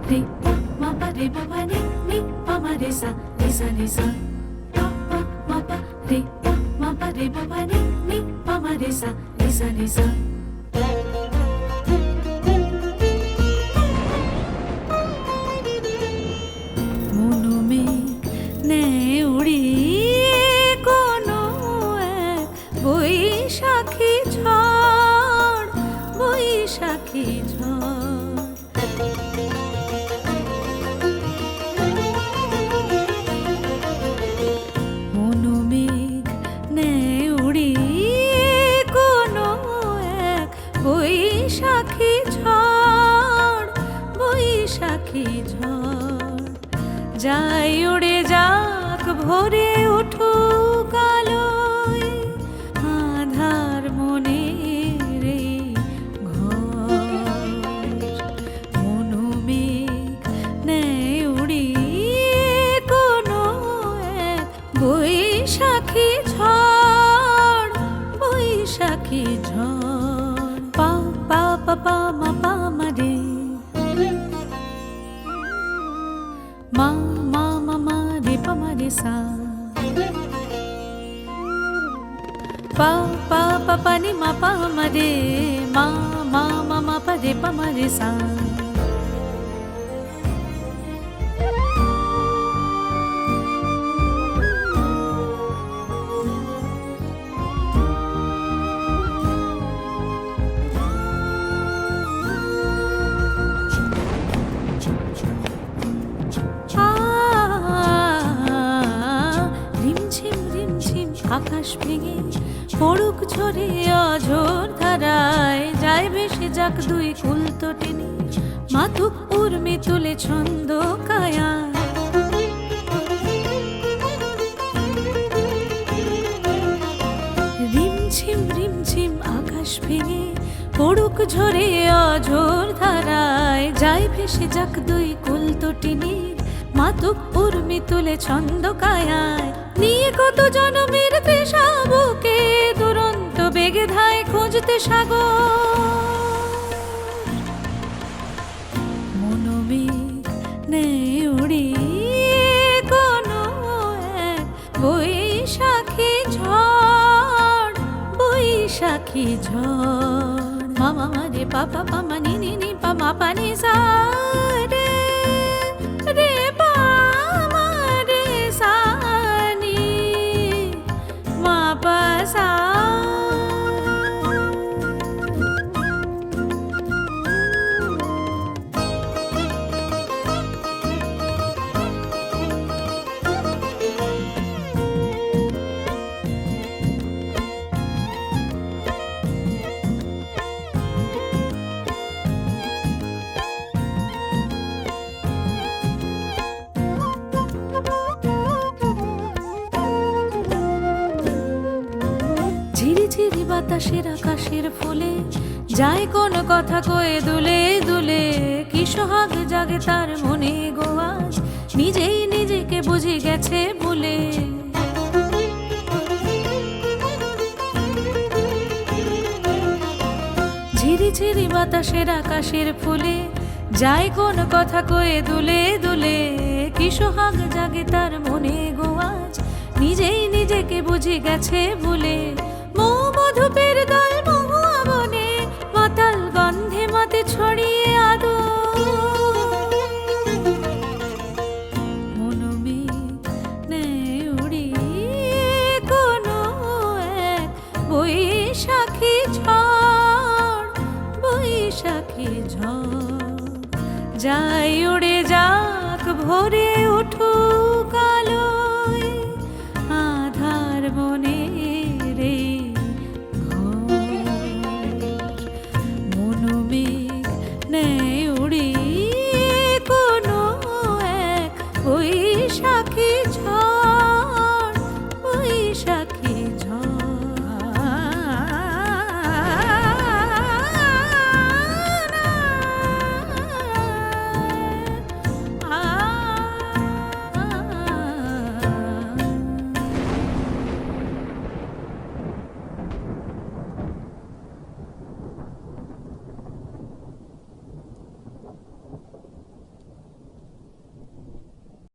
রে পা মা পা রে পা পা নি নি পা মা রে সা রে সা রে সা পা পা মা পা রে পা মা পা রে পা পা নি নি পা মা রে সা রে সা রে সা। মনোমেঘ নেয় উড়িয়ে কোনো এক বৈশাখী ঝড়, বৈশাখী ঝড়। মনোমেঘ নেয় উড়িয়ে কোনো এক বৈশাখী ঝড়, বৈশাখী ঝড়। যাই উড়ে যাক ভোরে উঠুক আলোয় আধার মনের এই ঘর। মনোমেঘ নেয় উড়িয়ে কোনো এক বৈশাখী ঝড়, বৈশাখী ঝড়। পা পা পা পা মা পা মা রে মা মা মা মা রে পা মা রে সা পা পা পা পা নি মা পা মা রে মা মা মা মা পা রে পা মা রে সা। আকাশ ভেঙে পড়ুক ঝরে অঝোর ধারায় যায় ভেসে যাক দুই কুল তো টেনে মাতুক উর্মি তুলে ছন্দ কায়া। রিমঝিম রিমঝিম আকাশ ভেঙে পড়ুক ঝরে অঝোর ধারায় যায় ভেসে যাক দুই কুল তো টেনে মাতুক উর্মি তুলে ছন্দ কায়ায়। নিয়ে কত জনমের তৃষা বুকে দুরন্ত বেগে ধায় খুঁজতে সাগর। মনোমেঘ নেয় উড়িয়ে কোনো এক বৈশাখী ঝড়, বৈশাখী ঝড়। মামা রে পাপা পামা নি নি নি পা মা পা নি সা রে রে পা মা রে সা নি মা পা সা। ঝিরিঝিরি বাতাসের আকাশের ফুলে যায় কোন কথা কয়ে দুলে দুলে কি সোহাগ জাগে তার মনে গো আজ নিজেই নিজেকে বুঝে গেছে ভুলে। ঝিরিঝিরি বাতাসের আকাশের ফুলে যায় কোন কথা কয়ে দুলে দুলে কি সোহাগ জাগে তার মনে গো আজ নিজেই নিজেকে বুঝে গেছে ভুলে। মৌ মধুপের দল মহুয়া বনে মাতাল গন্ধে মাতে ছড়িয়ে আদো। মনোমেঘ নেয় উড়িয়ে কোনো এক বৈশাখী ঝড়, বৈশাখী ঝড়। যাই উড়ে